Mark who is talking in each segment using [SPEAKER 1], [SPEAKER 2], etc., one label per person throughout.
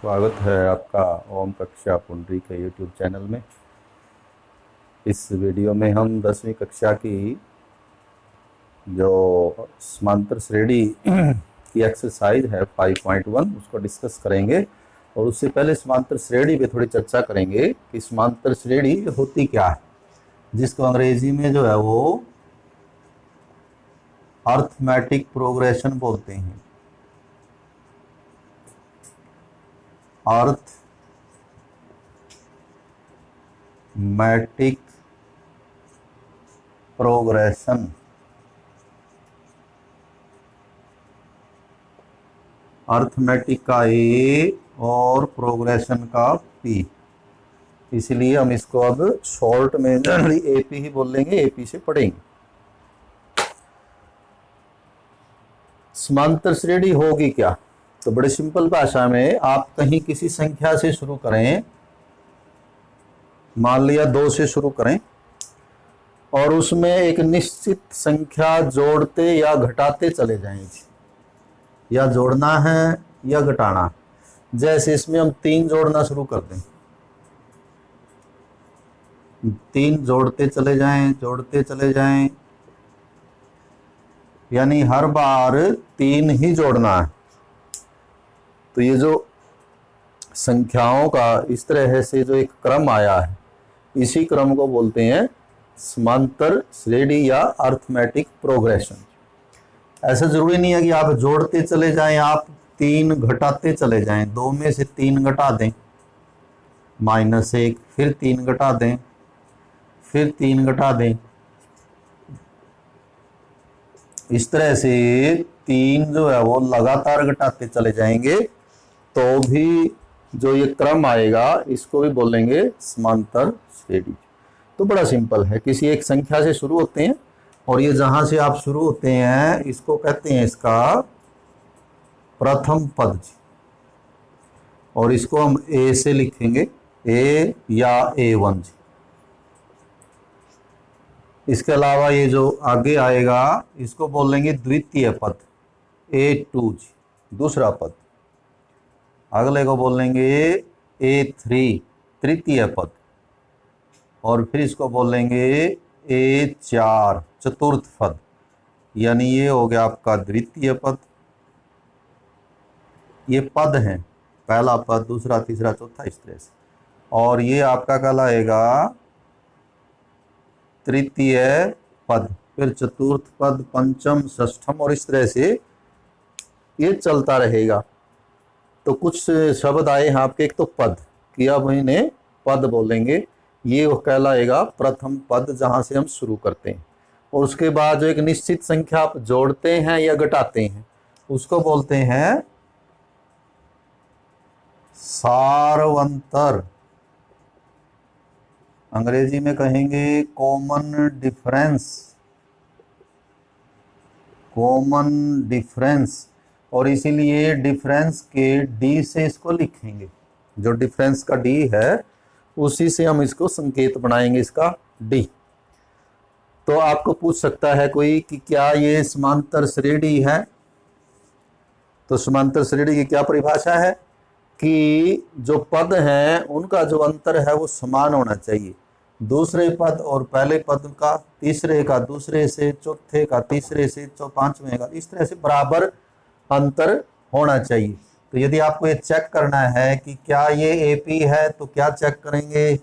[SPEAKER 1] स्वागत है आपका ओम कक्षा पुंडरी के यूट्यूब चैनल में। इस वीडियो में हम 10वीं कक्षा की जो समांतर श्रेणी की एक्सरसाइज है 5.1 उसको डिस्कस करेंगे। और उससे पहले समांतर श्रेणी पे थोड़ी चर्चा करेंगे कि समांतर श्रेणी होती क्या है, जिसको अंग्रेजी में जो है वो अर्थमेटिक प्रोग्रेशन बोलते हैं। अर्थमेटिक प्रोग्रेशन, अर्थमेटिक का ए और प्रोग्रेशन का पी, इसलिए हम इसको अब शॉर्ट में एपी ही बोल लेंगे, एपी से पढ़ेंगे। समांतर श्रेणी होगी क्या? तो बड़े सिंपल भाषा में आप कहीं किसी संख्या से शुरू करें, मान लिया 2 से शुरू करें, और उसमें एक निश्चित संख्या जोड़ते या घटाते चले जाएंगे, या जोड़ना है या घटाना। जैसे इसमें हम 3 जोड़ना शुरू कर दें, 3 जोड़ते चले जाएं, यानी हर बार 3 ही जोड़ना है। तो ये जो संख्याओं का इस तरह से जो एक क्रम आया है, इसी क्रम को बोलते हैं समांतर श्रेणी या अर्थमेटिक प्रोग्रेशन। ऐसा जरूरी नहीं है कि आप जोड़ते चले जाएं, आप 3 घटाते चले जाएं। 2 में से 3 घटा दें, -1, फिर 3 घटा दें, फिर 3 घटा दें। इस तरह से 3 जो है वो लगातार घटाते चले जाएंगे, तो भी जो ये क्रम आएगा इसको भी बोलेंगे समांतर श्रेणी। तो बड़ा सिंपल है, किसी एक संख्या से शुरू होते हैं और ये जहां से आप शुरू होते हैं इसको कहते हैं इसका प्रथम पद, और इसको हम ए से लिखेंगे, ए या A1 जी। इसके अलावा ये जो आगे आएगा इसको बोलेंगे द्वितीय पद, A2 जी, दूसरा पद। अगले को बोलेंगे A3, तृतीय पद, और फिर इसको बोलेंगे A4, चतुर्थ पद। यानी ये हो गया आपका द्वितीय पद। ये पद हैं, पहला पद, दूसरा, तीसरा, चौथा, इस तरह से। और ये आपका कहलाएगा तृतीय पद, फिर चतुर्थ पद, पंचम, षष्ठम, और इस तरह से ये चलता रहेगा। तो कुछ शब्द आए हैं आपके, एक तो पद किया, महीने पद बोलेंगे, ये कहलाएगा प्रथम पद जहां से हम शुरू करते हैं। और उसके बाद जो एक निश्चित संख्या आप जोड़ते हैं या घटाते हैं उसको बोलते हैं सारवंतर। अंग्रेजी में कहेंगे कॉमन डिफरेंस। और इसीलिए डिफरेंस के डी से इसको लिखेंगे, जो डिफरेंस का डी है उसी से हम इसको संकेत बनाएंगे, इसका डी। तो आपको पूछ सकता है कोई कि क्या ये समांतर श्रेणी है? तो समांतर श्रेणी की क्या परिभाषा है कि जो पद हैं उनका जो अंतर है वो समान होना चाहिए। दूसरे पद और पहले पद का, तीसरे का दूसरे से, चौथे का तीसरे से, पांचवें का, इस तरह से बराबर अंतर होना चाहिए। तो यदि आपको ये चेक करना है कि क्या ये एपी है, तो क्या चेक करेंगे?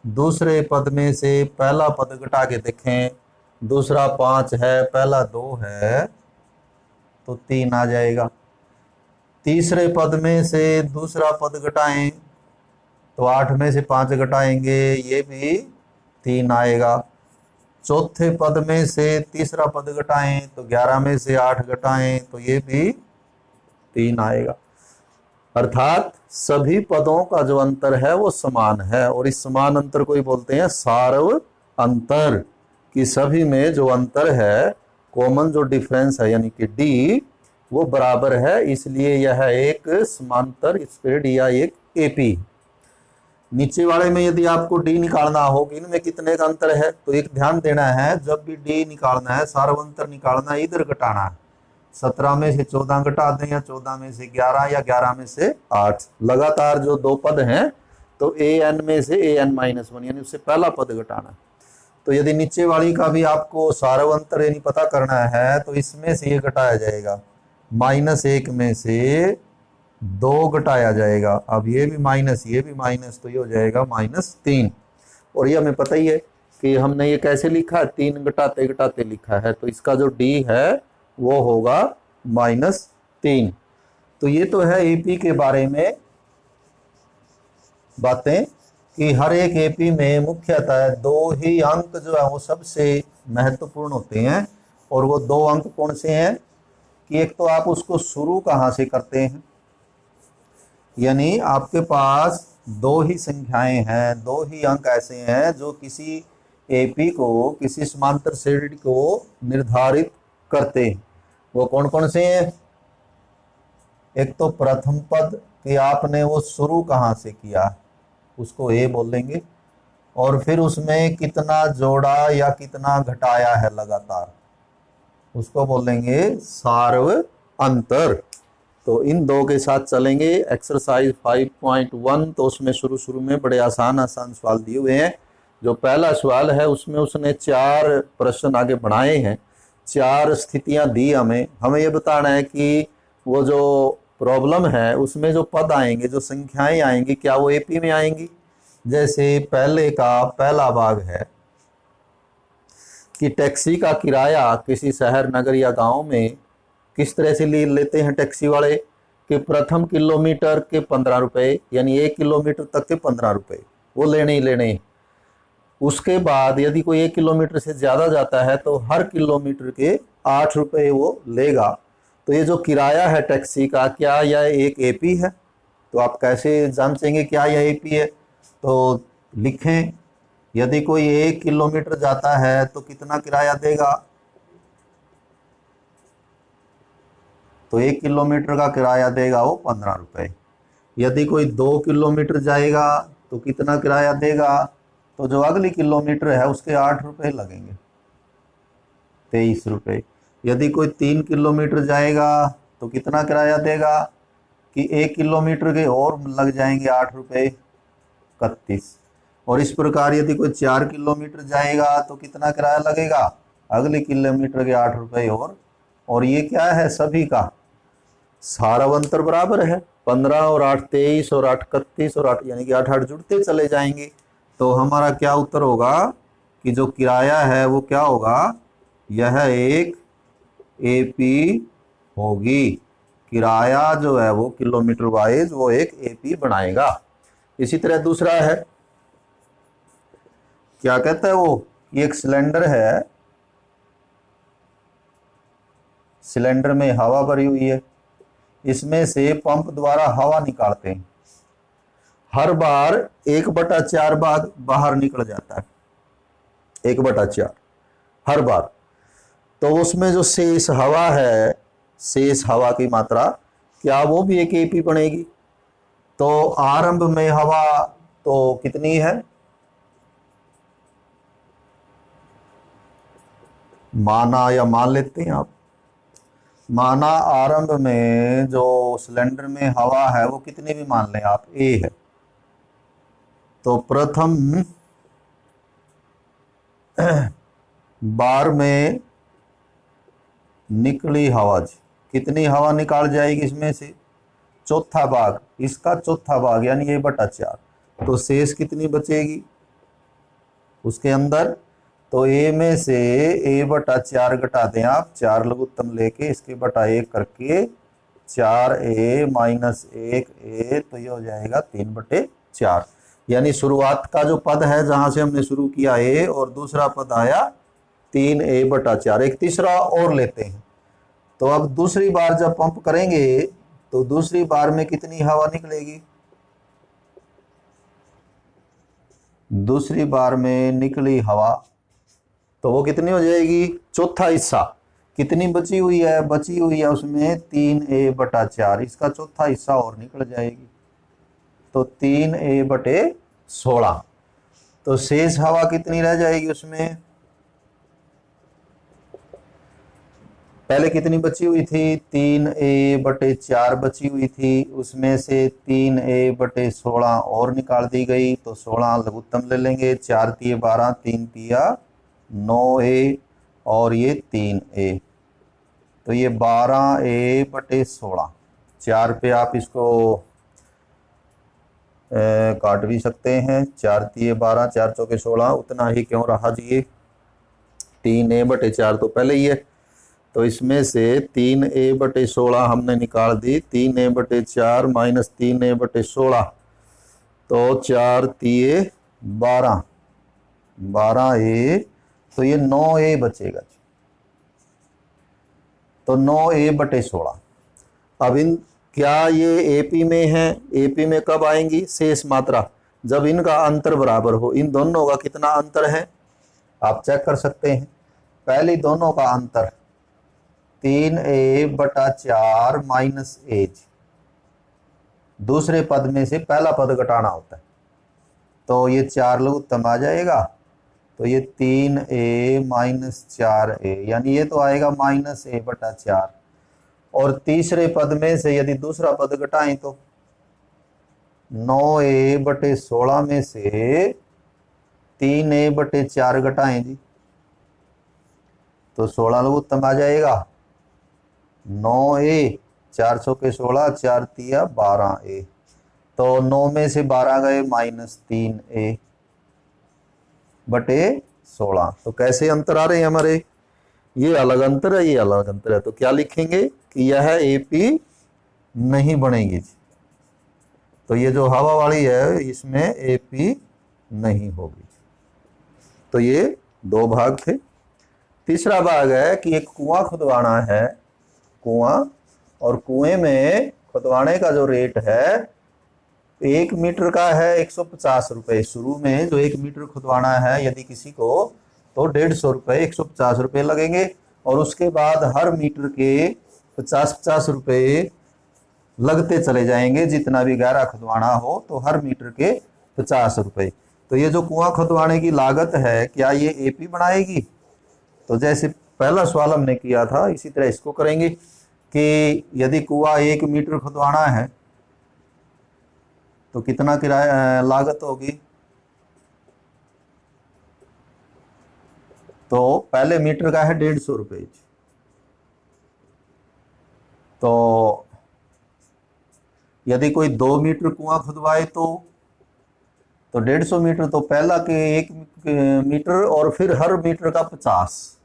[SPEAKER 1] दूसरे पद में से पहला पद घटा के देखें, दूसरा 5 है, पहला 2 है, तो 3 आ जाएगा। तीसरे पद में से दूसरा पद घटाएं तो 8 में से 5 घटाएंगे, ये भी 3 आएगा। चौथे पद में से तीसरा पद घटाएं तो 11 में से 8 घटाएं तो ये भी 3 आएगा। अर्थात सभी पदों का जो अंतर है वो समान है, और इस समान अंतर को ही बोलते हैं सार्व अंतर, कि सभी में जो अंतर है, कॉमन जो डिफरेंस है यानी कि डी, वो बराबर है। इसलिए यह एक समांतर श्रेणी या एक एपी। नीचे वाले में यदि आपको डी निकालना हो कि इनमें कितने का अंतर है, तो एक ध्यान देना है, जब भी डी निकालना है, सार्वंतर निकालना है, इधर घटाना है। 17 में से 14 घटा दें, या 14 में से 11, या 11 में से 8। लगातार जो दो पद हैं तो an में से an-1 यानी उससे पहला पद घटाना। तो यदि नीचे वाली का भी आपको सारवंतर यानी पता करना है तो इसमें से ये घटाया जाएगा, -1 में से 2 घटाया जाएगा। अब ये भी माइनस, ये भी माइनस, तो ये हो जाएगा -3। और ये हमें पता ही है कि हमने ये कैसे लिखा है, 3 घटाते घटाते लिखा है, तो इसका जो डी है वो होगा -3। तो ये तो है एपी के बारे में बातें कि हर एक एपी में मुख्यतः 2 ही अंक जो है वो सबसे महत्वपूर्ण होते हैं। और वो 2 अंक कौन से हैं कि एक तो आप उसको शुरू कहाँ से करते हैं, यानी आपके पास 2 ही संख्याएं हैं, 2 ही अंक ऐसे हैं जो किसी एपी को, किसी समांतर श्रेणी को निर्धारित करते हैं। वो कौन कौन से हैं? एक तो प्रथम पद कि आपने वो शुरू कहाँ से किया, उसको ए बोलेंगे। और फिर उसमें कितना जोड़ा या कितना घटाया है लगातार, उसको बोलेंगे सार्व अंतर। तो इन 2 के साथ चलेंगे। एक्सरसाइज 5.1 तो उसमें शुरू में बड़े आसान सवाल दिए हुए हैं। जो पहला सवाल है उसमें उसने 4 प्रश्न आगे बढ़ाए हैं, 4 स्थितियां दी हमें ये बताना है कि वो जो प्रॉब्लम है उसमें जो पद आएंगे, जो संख्याएं आएंगी, क्या वो एपी में आएंगी। जैसे पहले का पहला भाग है कि टैक्सी का किराया किसी शहर, नगर या गांव में किस तरह से लेते हैं टैक्सी वाले कि प्रथम किलोमीटर के 15 रुपये, यानी 1 किलोमीटर तक के 15 रुपये वो लेने ही लेने। उसके बाद यदि कोई 1 किलोमीटर से ज़्यादा जाता है तो हर किलोमीटर के 8 रुपये वो लेगा। तो ये जो किराया है टैक्सी का, क्या यह एक एपी है? तो आप कैसे जांचेंगे क्या यह एपी है? तो लिखें, यदि कोई 1 किलोमीटर जाता है तो कितना किराया देगा? तो 1 किलोमीटर का किराया देगा वो 15 रुपये। यदि कोई 2 किलोमीटर जाएगा तो कितना किराया देगा? तो जो अगली किलोमीटर है उसके 8 रुपये लगेंगे, 23 रुपये। यदि कोई 3 किलोमीटर जाएगा तो कितना किराया देगा कि 1 किलोमीटर के और लग जाएंगे 8 रुपये, 31। और इस प्रकार यदि कोई 4 किलोमीटर जाएगा तो कितना किराया लगेगा? अगले किलोमीटर के 8 रुपये और ये क्या है? सभी का सारवंतर बराबर है। 15 और 8 23 और 8 31 और 8 यानी कि 8 8 जुड़ते चले जाएंगे। तो हमारा क्या उत्तर होगा कि जो किराया है वो क्या होगा? यह एक एपी होगी। किराया जो है वो किलोमीटर वाइज वो एक एपी बनाएगा। इसी तरह दूसरा है, क्या कहता है वो, ये एक सिलेंडर है, सिलेंडर में हवा भरी हुई है, इसमें से पंप द्वारा हवा निकालते हैं। हर बार 1/4 भाग बाहर निकल जाता है, 1/4 हर बार। तो उसमें जो शेष हवा है, शेष हवा की मात्रा, क्या वो भी एक एपी बनेगी? तो आरंभ में हवा तो कितनी है? माना या मान लेते हैं आप, माना आरंभ में जो सिलेंडर में हवा है वो कितनी भी मान लें आप, ए है। तो प्रथम बार में निकली हवा, कितनी हवा निकाल जाएगी इसमें से? चौथा भाग, इसका चौथा भाग यानी A/4। तो शेष कितनी बचेगी उसके अंदर? तो ए में से A/4 घटा दें आप, 4 लघुत्तम लेके इसके बटा 1 करके 4A - 1A, तो ये हो जाएगा 3/4। यानी शुरुआत का जो पद है जहां से हमने शुरू किया ए, और दूसरा पद आया 3A/4। एक तीसरा और लेते हैं। तो अब दूसरी बार जब पंप करेंगे तो दूसरी बार में कितनी हवा निकलेगी? दूसरी बार में निकली हवा तो वो कितनी हो जाएगी? चौथा हिस्सा। कितनी बची हुई है? बची हुई है उसमें 3A/4, इसका चौथा हिस्सा और निकल जाएगी, तो 3A/16। तो शेष हवा कितनी रह जाएगी उसमें? पहले कितनी बची हुई थी, 3a/4 बची हुई थी, उसमें से 3a/16 और निकाल दी गई, तो 16 लघुत्तम ले लेंगे, 4 तिये 12, 3 तिया 9a और ये 3a, तो ये 12a/16। 4 पे आप इसको काट भी सकते हैं, 4 तिये 12, 4 चौके 16, उतना ही क्यों रहा जी, ये 3a/4 तो पहले ही है, तो इसमें से 3a/16 हमने निकाल दी, 3a/4 माइनस 3a/16, तो 4 तिये 12, 12a, तो ये 9a बचेगा, तो 9a/16। अब इन क्या ये एपी में है, एपी में कब आएंगी शेष मात्रा, जब इनका अंतर बराबर हो। इन दोनों का कितना अंतर है आप चेक कर सकते हैं। पहले दोनों का अंतर 3a/4 माइनस एज, दूसरे पद में से पहला पद घटाना होता है, तो ये 4 लघुत्तम आ जाएगा, तो ये 3a माइनस 4a, यानी ये तो आएगा -a/4। और तीसरे पद में से यदि दूसरा पद घटाएं तो 9a/16 में से 3a/4 घटाएं जी, तो 16 लघुत्तम आ जाएगा, 9a, 4 चौके 16, 4 तिया 12a, तो 9 में से 12 गए -3a/16। तो कैसे अंतर आ रहे हैं हमारे, ये अलग अंतर है, ये अलग अंतर है, तो क्या लिखेंगे कि यह एपी नहीं बनेगी, तो ये जो हवा वाली है इसमें एपी नहीं होगी। तो ये 2 भाग थे। तीसरा भाग है कि एक कुआं खुदवाना है, कुआं, और कुएं में खुदवाने का जो रेट है 1 मीटर का है 150 रुपये। शुरू में जो 1 मीटर खुदवाना है यदि किसी को, तो 150 रुपये, 150 रुपये लगेंगे, और उसके बाद हर मीटर के 50-50 रुपये लगते चले जाएंगे, जितना भी गहरा खुदवाना हो तो हर मीटर के 50 रुपये। तो ये जो कुआं खुदवाने की लागत है, क्या ये एपी बनाएगी, तो जैसे पहला सवाल हमने किया था इसी तरह इसको करेंगे कि यदि कुआं 1 मीटर खुदवाना है तो कितना किराया लागत होगी, तो पहले मीटर का है 150 रुपये, तो यदि कोई 2 मीटर कुआं खुदवाए तो 150 मीटर, तो पहला के 1 मीटर और फिर हर मीटर का 50,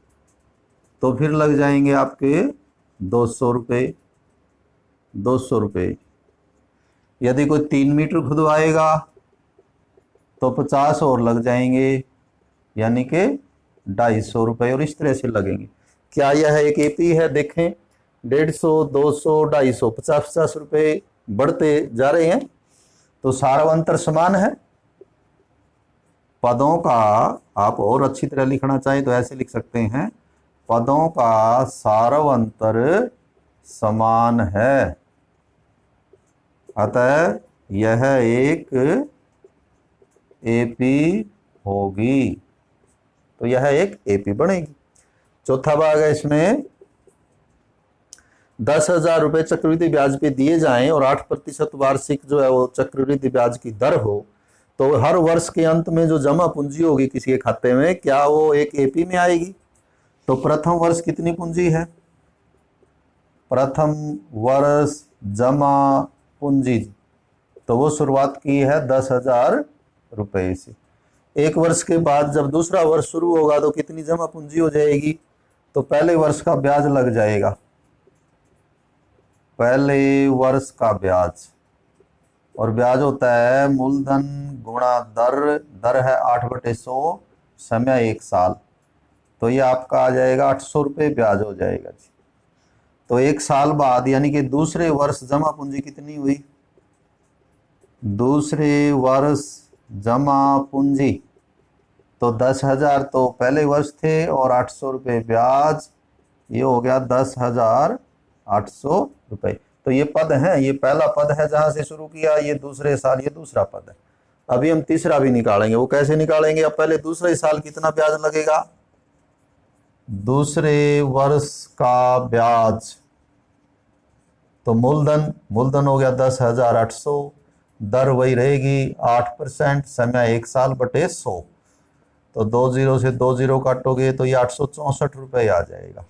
[SPEAKER 1] तो फिर लग जाएंगे आपके 200 रुपये, 200 रुपये। यदि कोई 3 मीटर खुदवाएगा तो 50 और लग जाएंगे, यानी कि 250 रुपये, और इस तरह से लगेंगे। क्या यह एक एपी है, देखें 150, 200, 250, 50-50 रुपये बढ़ते जा रहे हैं, तो सारवंतर समान है। पदों का आप और अच्छी तरह लिखना चाहें तो ऐसे लिख सकते हैं, पदों का सारवंतर समान है, अतः यह एक एपी होगी, तो यह एक एपी बनेगी। चौथा भाग है, इसमें 10,000 रुपये चक्रवृद्धि ब्याज पे दिए जाएं और 8% वार्षिक जो है वो चक्रवृद्धि ब्याज की दर हो, तो हर वर्ष के अंत में जो जमा पूंजी होगी किसी के खाते में, क्या वो एक एपी में आएगी। तो प्रथम वर्ष कितनी पूंजी है, प्रथम वर्ष जमा पूंजी, तो वो शुरुआत की है 10,000 रुपये से। 1 वर्ष के बाद जब दूसरा वर्ष शुरू होगा तो कितनी जमा पूंजी हो जाएगी, तो पहले वर्ष का ब्याज लग जाएगा, पहले वर्ष का ब्याज, और ब्याज होता है मूलधन गुणा दर, दर है 8/100, समय 1 साल, तो ये आपका आ जाएगा 800 रुपये ब्याज हो जाएगा जी। तो 1 साल बाद यानी कि दूसरे वर्ष जमा पूंजी कितनी हुई, दूसरे वर्ष जमा पूंजी, तो 10,000 तो पहले वर्ष थे और 800 रुपये ब्याज, ये हो गया 10,800 रुपये। तो ये पद है, ये पहला पद है जहां से शुरू किया, ये दूसरे साल ये दूसरा पद है। अभी हम तीसरा भी निकालेंगे, वो कैसे निकालेंगे, अब पहले दूसरे साल कितना ब्याज लगेगा, दूसरे वर्ष का ब्याज, तो मूलधन हो गया 10,800, दर वही रहेगी 8%, समय 1 साल बटे 100, तो 20 से 20 काटोगे तो ये 864 रुपये आ जाएगा।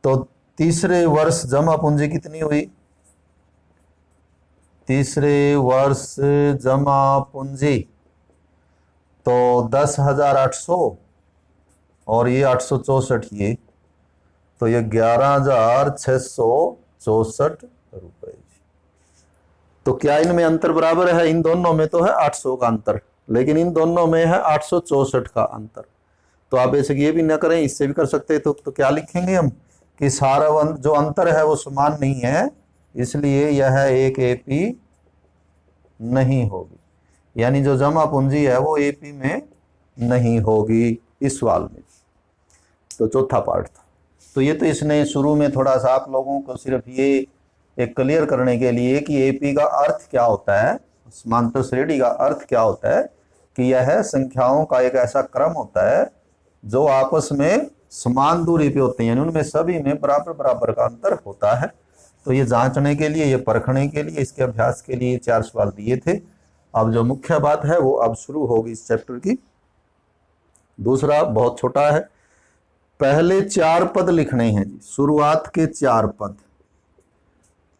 [SPEAKER 1] तो तीसरे वर्ष जमा पूंजी कितनी हुई? तीसरे वर्ष जमा पूंजी तो 10,800 और ये 864, ये तो ये 11,664 रुपये। तो क्या इनमें अंतर बराबर है? इन दोनों में तो है 800 का अंतर, लेकिन इन दोनों में है 864 का अंतर। तो आप ऐसे ये भी ना करें, इससे भी कर सकते हैं। तो क्या लिखेंगे हम कि सारा जो अंतर है वो समान नहीं है, इसलिए यह एक एपी नहीं होगी, यानी जो जमा पूंजी है वो एपी में नहीं होगी इस सवाल में। तो चौथा पार्ट था। तो ये तो इसने शुरू में थोड़ा सा आप लोगों को सिर्फ ये एक क्लियर करने के लिए कि एपी का अर्थ क्या होता है, समांतर श्रेणी का अर्थ क्या होता है, कि यह संख्याओं का एक ऐसा क्रम होता है जो आपस में समान दूरी पे होते हैं, यानी उनमें सभी में बराबर बराबर का अंतर होता है। तो ये जांचने के लिए, ये परखने के लिए, इसके अभ्यास के लिए 4 सवाल दिए थे। अब जो मुख्य बात है वो अब शुरू होगी इस चैप्टर की। दूसरा बहुत छोटा है, पहले 4 पद लिखने हैं जी, शुरुआत के 4 पद,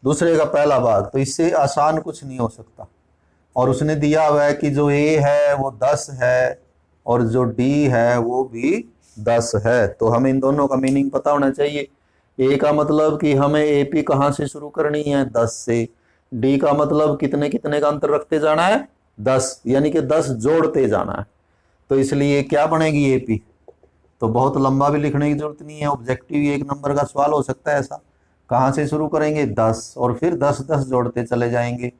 [SPEAKER 1] दूसरे का पहला भाग, तो इससे आसान कुछ नहीं हो सकता। और उसने दिया हुआ है कि जो ए है वो 10 है और जो डी है वो भी 10 है। तो हमें इन दोनों का मीनिंग पता होना चाहिए। ए का मतलब कि हमें एपी कहाँ से शुरू करनी है? 10 से। डी का मतलब कितने कितने का अंतर रखते जाना है? 10, यानी कि 10 जोड़ते जाना है। तो इसलिए क्या बनेगी एपी? तो बहुत लंबा भी लिखने की जरूरत नहीं है, ऑब्जेक्टिव 1 नंबर का सवाल हो सकता है ऐसा। कहाँ से शुरू करेंगे? 10, और फिर 10 10 जोड़ते चले जाएंगे।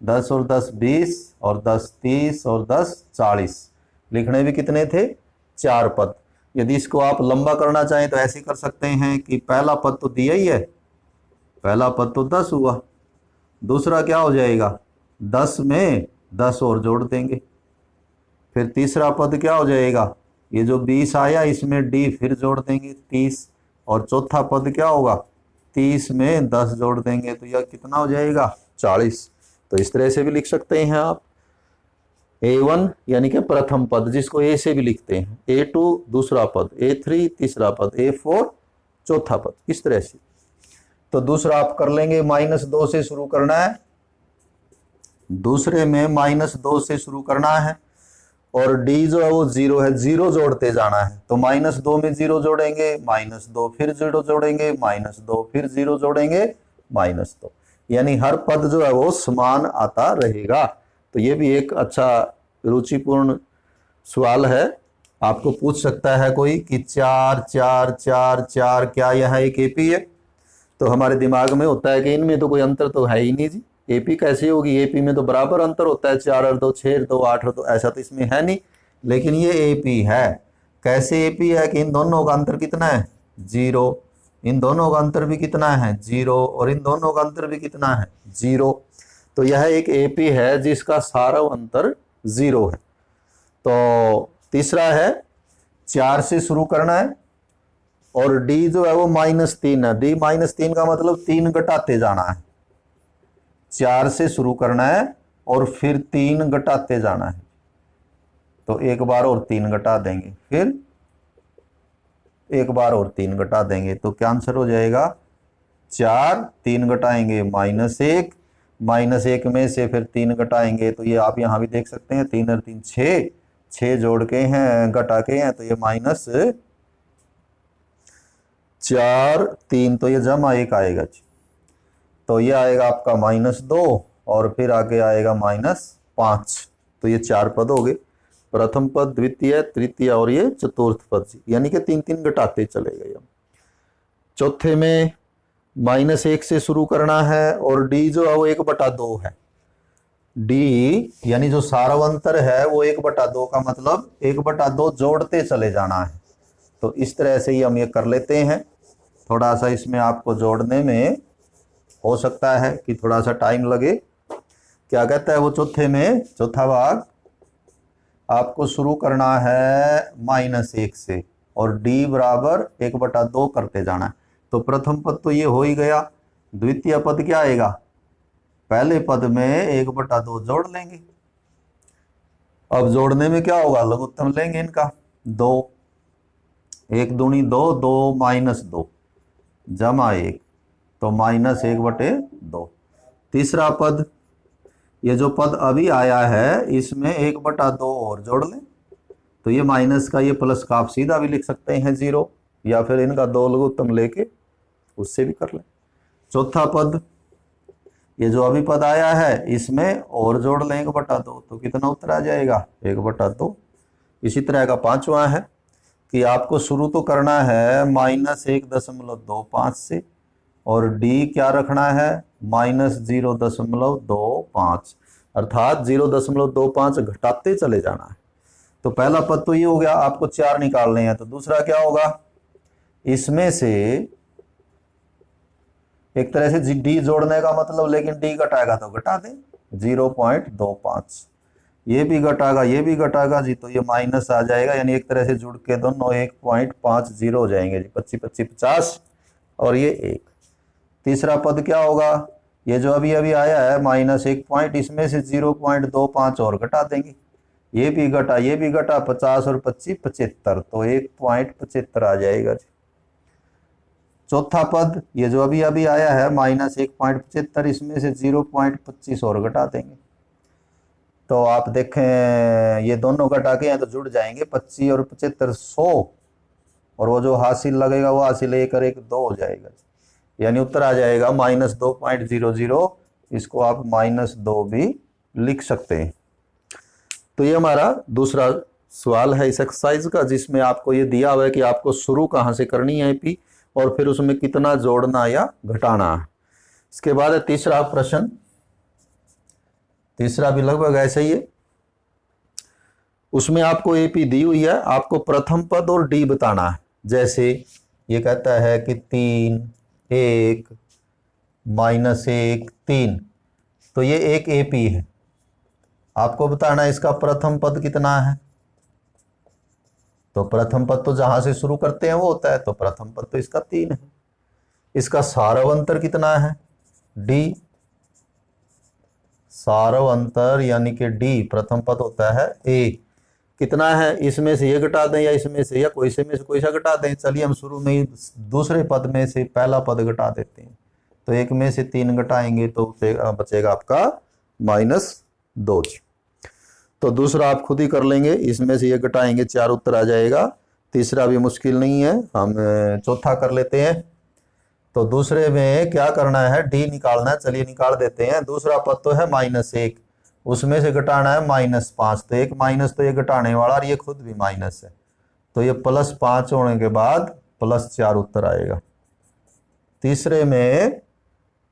[SPEAKER 1] 10 और 10 20 और 10 30 और 10 40। लिखने भी कितने थे? 4 पद। यदि इसको आप लंबा करना चाहें तो ऐसे कर सकते हैं कि पहला पद तो दिया ही है, पहला पद तो 10 हुआ, दूसरा क्या हो जाएगा? 10 में 10 और जोड़ देंगे, फिर तीसरा पद क्या हो जाएगा? ये जो 20 आया इसमें डी फिर जोड़ देंगे 30, और चौथा पद क्या होगा? 30 में 10 जोड़ देंगे, तो यह कितना हो जाएगा? 40। तो इस तरह से भी लिख सकते हैं आप। A1 यानी कि प्रथम पद, जिसको ए से भी लिखते हैं, A2 दूसरा पद, A3 तीसरा पद, A4 चौथा पद, इस तरह से। तो दूसरा आप कर लेंगे, -2 से शुरू करना है, दूसरे में -2 से शुरू करना है, और डी जो है वो 0 है, 0 जोड़ते जाना है। तो -2 में 0 जोड़ेंगे, -2 फिर 0 जोड़ेंगे, -2 फिर 0 जोड़ेंगे, -2, यानी हर पद जो है वो समान आता रहेगा। तो ये भी एक अच्छा रुचिपूर्ण सवाल है, आपको पूछ सकता है कोई कि 4 4 4 4 क्या यह एक एपी है? तो हमारे दिमाग में होता है कि इनमें तो कोई अंतर तो है ही नहीं जी, एपी कैसे होगी? एपी में तो बराबर अंतर होता है, 4 और 2 6 और 2 8 और 2, ऐसा तो इसमें है नहीं, लेकिन ये एपी है। कैसे एपी है? कि इन दोनों का अंतर कितना है? 0, इन दोनों का अंतर भी कितना है? 0, और इन दोनों का अंतर भी कितना है? 0। तो यह एक एपी है जिसका सारा अंतर 0 है। तो तीसरा है 4 से शुरू करना है, और डी जो है वो -3 है, डी -3 का मतलब 3 घटाते जाना है। 4 से शुरू करना है और फिर 3 घटाते जाना है, तो एक बार और 3 घटा देंगे, फिर एक बार और 3 घटा देंगे, तो क्या आंसर हो जाएगा? 4, 3 घटाएंगे -1, -1 में से फिर 3 घटाएंगे, तो ये आप यहाँ भी देख सकते हैं, 3 और 3 6, 6 जोड़ के हैं, घटा के हैं, तो ये -4 3, तो ये जमा 1 आएगा जी। तो ये आएगा आपका -2, और फिर आगे आएगा -5। तो ये 4 पद हो गए, प्रथम पद, द्वितीय, तृतीय और ये चतुर्थ पद, यानी कि 3 3 घटाते चले गए हम। चौथे में -1 से शुरू करना है, और डी जो है वो 1/2 है। डी यानी जो सारावंतर है वो 1/2 का मतलब 1/2 जोड़ते चले जाना है। तो इस तरह से ही हम ये कर लेते हैं। थोड़ा सा इसमें आपको जोड़ने में हो सकता है कि थोड़ा सा टाइम लगे। क्या कहता है वो चौथे में? चौथा भाग आपको शुरू करना है -1 से, और डी बराबर 1/2 करते जाना है। तो प्रथम पद तो ये हो ही गया, द्वितीय पद क्या आएगा, पहले पद में 1/2 जोड़ लेंगे। अब जोड़ने में क्या होगा, लघुत्तम लेंगे इनका 2, 1 दूनी 2, 2 - 2 जमा 1, तो -1/2। तीसरा पद, ये जो पद अभी आया है इसमें 1/2 और जोड़ लें, तो ये माइनस का ये प्लस का आप सीधा भी लिख सकते हैं 0, या फिर इनका 2 लघुत्तम लेके उससे भी कर लें। चौथा पद, ये जो अभी पद आया है इसमें और जोड़ लें 1/2, तो कितना उत्तर आ जाएगा 1/2। इसी तरह का पांचवा है कि आपको शुरू तो करना है -1.25 से, और डी क्या रखना है -0.25, अर्थात 0.25 घटाते चले जाना है। तो पहला पद तो ये हो गया, आपको 4 निकालने हैं। तो दूसरा क्या होगा, इसमें से एक तरह से डी जोड़ने का मतलब, लेकिन डी घटाएगा तो घटा दें 0.25, ये भी घटाएगा ये भी घटाएगा जी, तो ये माइनस आ जाएगा, यानी एक तरह से जुड़ के दोनों 1.50 हो जाएंगे जी, 25 25 50, और ये 1। तीसरा पद क्या होगा, ये जो अभी अभी आया है -1 पॉइंट, इसमें से 0.25 और घटा देंगे, ये भी घटा ये भी घटा, 50 और 25 75, तो 1.75 आ जाएगा जी। चौथा पद, ये जो अभी अभी आया है -1.75, इसमें से 0.25 और घटा देंगे, तो आप देखें ये दोनों घटा के हैं तो जुड़ जाएंगे 25 और 75 100, और वो जो हासिल लगेगा वो हासिल 1 और 1 2 हो जाएगा, यानी उत्तर आ जाएगा -2.00। इसको आप -2 भी लिख सकते हैं। तो ये हमारा दूसरा सवाल है इस एक्सरसाइज का, जिसमें आपको ये दिया हुआ है कि आपको शुरू कहाँ से करनी है एपी, और फिर उसमें कितना जोड़ना या घटाना है। इसके बाद है तीसरा प्रश्न, तीसरा भी लगभग ऐसा ही है। उसमें आपको एपी दी हुई है, आपको प्रथम पद और डी बताना है। जैसे ये कहता है कि 3 1 -1 3, तो ये एक एपी है, आपको बताना है इसका प्रथम पद कितना है। तो प्रथम पद तो जहां से शुरू करते हैं वो होता है, तो प्रथम पद तो इसका 3 है। इसका सारव अंतर कितना है, डी, सारव अंतर यानी कि डी, प्रथम पद होता है ए, कितना है, इसमें से ये घटा दें या इसमें से, या कोई से में से कोई सा घटा दें। चलिए हम शुरू में ही दूसरे पद में से पहला पद घटा देते हैं, तो 1 में से 3 घटाएंगे तो बचेगा आपका -2। तो दूसरा आप खुद ही कर लेंगे, इसमें से ये घटाएंगे 4 उत्तर आ जाएगा। तीसरा भी मुश्किल नहीं है, हम चौथा कर लेते हैं। तो दूसरे में क्या करना है, डी निकालना है, चलिए निकाल देते हैं। दूसरा पद तो है -1, उसमें से घटाना है -5, तो एक माइनस तो ये घटाने वाला और ये खुद भी माइनस है, तो ये +5 होने के बाद +4 उत्तर आएगा। तीसरे में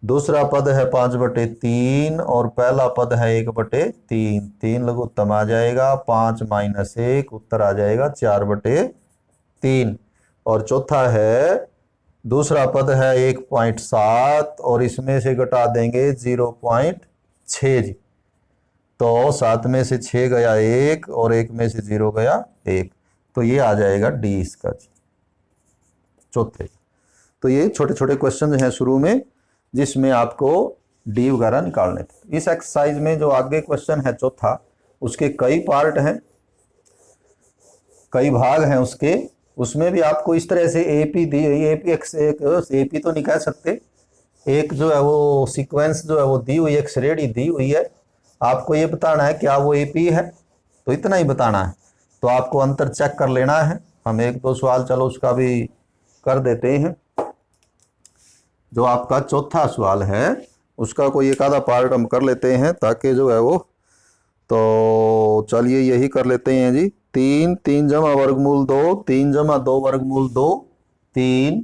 [SPEAKER 1] दूसरा पद है 5/3 और पहला पद है 1/3, 3 लघुत्तम आ जाएगा, 5 - 1 उत्तर आ जाएगा 4/3। और चौथा है, दूसरा पद है 1.7 और इसमें से घटा देंगे 0.6 जी, तो 7 में से 6 गया 1 और 1 में से 0 गया 1, तो ये आ जाएगा डी इसका जी, चौथे। तो ये छोटे छोटे क्वेश्चन हैं शुरू में, जिसमें आपको डी वगैरह निकालने थे। इस एक्सरसाइज में जो आगे क्वेश्चन है चौथा, उसके कई पार्ट हैं, कई भाग हैं उसके, उसमें भी आपको इस तरह से एपी दी, एपी तो नहीं कह सकते, एक जो है वो सीक्वेंस जो है वो दी हुई है, एक श्रेणी दी हुई है, आपको ये बताना है क्या वो एपी है, तो इतना ही बताना है। तो आपको अंतर चेक कर लेना है, हम 1-2 सवाल चलो उसका भी कर देते हैं। जो आपका चौथा सवाल है उसका कोई एक आधा पार्ट हम कर लेते हैं, ताकि जो है वो, तो चलिए यही कर लेते हैं जी। 3 3 जमा वर्गमूल 2, 3 जमा 2 वर्गमूल 2, 3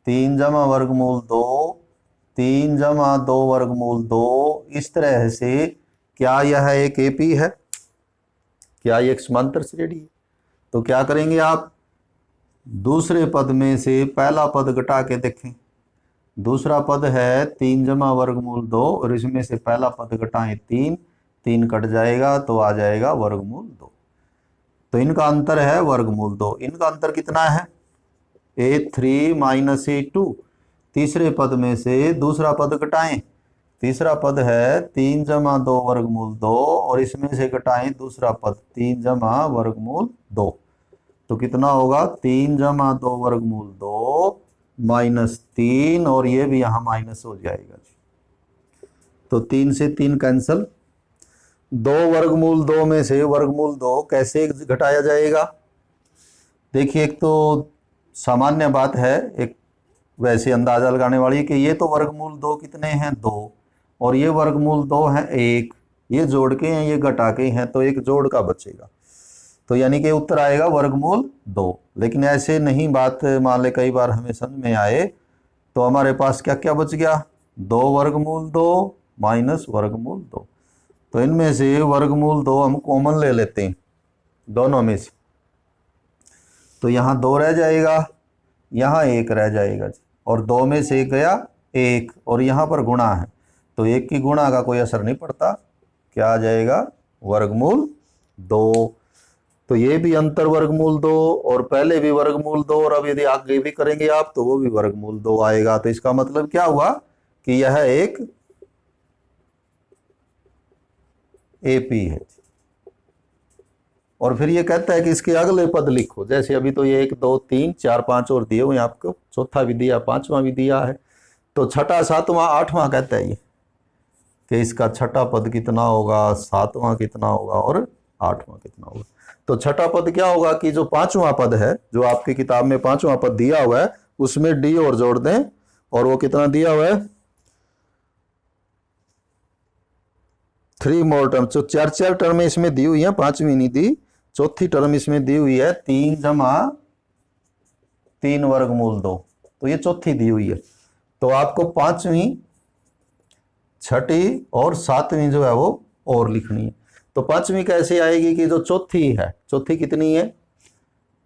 [SPEAKER 1] 3 जमा वर्गमूल 2, 3 जमा 2 वर्गमूल 2। इस तरह से क्या यह एक एपी है, क्या ये एक समांतर श्रेणी है? तो क्या करेंगे आप, दूसरे पद में से पहला पद घटा के देखें। दूसरा पद है 3 जमा वर्गमूल 2 और इसमें से पहला पद घटाएं 3, 3 कट जाएगा तो आ जाएगा वर्गमूल 2। तो इनका अंतर है वर्गमूल 2। इनका अंतर कितना है? a3 minus a2। तीसरे पद में से दूसरा पद घटाएं। तीसरा पद है 3 जमा 2 वर्गमूल 2 और इसमें से घटाएं दूसरा पद 3 जमा वर्गमूल 2। तो कितना होगा? 3 जमा 2 वर्गमूल 2 माइनस 3 और ये भी यहाँ माइनस हो जाएगा। तो 3 से 3 कैंसल। 2 वर्गमूल 2 में से वर्गमूल 2 कैसे घटाया जाएगा? देखिए, एक तो सामान्य बात है, एक वैसे अंदाजा लगाने वाली है कि ये तो वर्गमूल 2 कितने हैं? 2 और ये वर्गमूल 2 है 1। ये जोड़ के हैं, ये घटा के हैं, तो एक जोड़ का बचेगा। तो यानी कि उत्तर आएगा वर्गमूल 2। लेकिन ऐसे नहीं बात मान ले कई बार हमें समझ में आए, तो हमारे पास क्या क्या बच गया? 2 वर्गमूल 2 माइनस वर्गमूल 2। तो इनमें से वर्गमूल 2 हम कॉमन ले लेते हैं दोनों में से। तो यहाँ 2 रह जाएगा, यहाँ 1 रह जाएगा और 2 में से गया 1 और यहाँ पर गुणा है, तो 1 की गुणा का कोई असर नहीं पड़ता। क्या आ जाएगा? वर्गमूल 2। तो ये भी अंतर वर्गमूल 2 और पहले भी वर्गमूल 2 और अब यदि आगे भी करेंगे आप तो वो भी वर्गमूल 2 आएगा। तो इसका मतलब क्या हुआ कि यह एक एपी है। और फिर ये कहता है कि इसके अगले पद लिखो। जैसे अभी तो ये 1 2 3 4 5 और दिए हुए आपको, चौथा भी दिया, पांचवा भी दिया है। तो छठा, सातवां, आठवां कहता है ये कि इसका छठा पद कितना होगा, सातवां कितना होगा और आठवां कितना होगा। तो छठा पद क्या होगा कि जो पांचवा पद है, जो आपकी किताब में पांचवा पद दिया हुआ है, उसमें डी और जोड़ दें। और वो कितना दिया हुआ है? 3 मोर टर्म। तो 4 टर्म इसमें दी हुई है, पांचवी नहीं दी। चौथी टर्म इसमें दी हुई है 3 जमा 3 वर्गमूल 2। तो ये चौथी दी हुई है। तो आपको पांचवी, छठी और सातवीं जो है वो और लिखनी है। तो पांचवी कैसे आएगी कि जो चौथी है, चौथी कितनी है?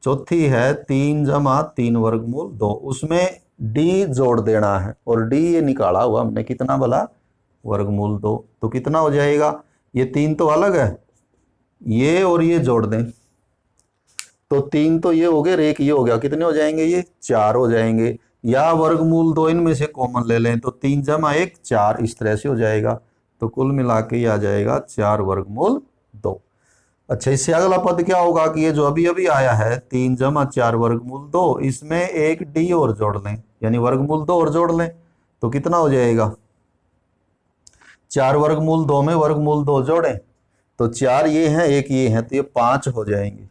[SPEAKER 1] चौथी है 3 जमा 3 वर्गमूल 2। उसमें डी जोड़ देना है और डी ये निकाला हुआ हमने, कितना भला? वर्गमूल 2। तो कितना हो जाएगा? ये 3 तो अलग है, ये और ये जोड़ दें तो 3 तो ये हो गए, एक ये हो गया, कितने हो जाएंगे? ये 4 हो जाएंगे। या वर्गमूल 2 इनमें से कॉमन ले लें तो 3 जमा 1 4, इस तरह से हो जाएगा। तो कुल मिला के ये आ जाएगा 4 वर्गमूल 2। अच्छा, इससे अगला पद क्या होगा कि ये जो अभी अभी आया है 3 जमा 4 वर्गमूल 2, इसमें एक डी और जोड़ लें, यानी वर्गमूल 2 और जोड़ लें तो कितना हो जाएगा? 4 वर्गमूल 2 में वर्गमूल 2 जोड़ें तो 4 ये हैं, एक ये हैं, तो ये 5 हो जाएंगे।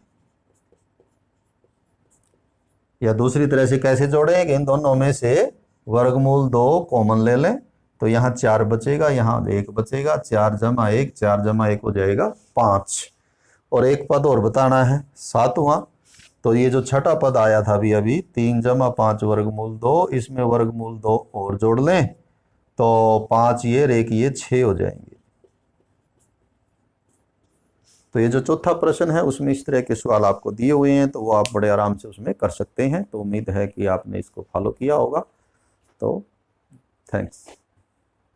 [SPEAKER 1] या दूसरी तरह से कैसे जोड़ेंगे? इन दोनों में से वर्गमूल 2 कॉमन ले लें तो यहाँ 4 बचेगा, यहाँ 1 बचेगा। 4 जमा 1 4 जमा 1 हो जाएगा 5। और एक पद और बताना है, सातवां। तो ये जो छठा पद आया था अभी अभी 3 जमा 5 वर्गमूल 2, इसमें वर्गमूल 2 और जोड़ लें तो 5 ये, एक ये 6 हो जाएंगे। तो ये जो चौथा प्रश्न है उसमें इस तरह के सवाल आपको दिए हुए हैं, तो वो आप बड़े आराम से उसमें कर सकते हैं। तो उम्मीद है कि आपने इसको फॉलो किया होगा। तो थैंक्स।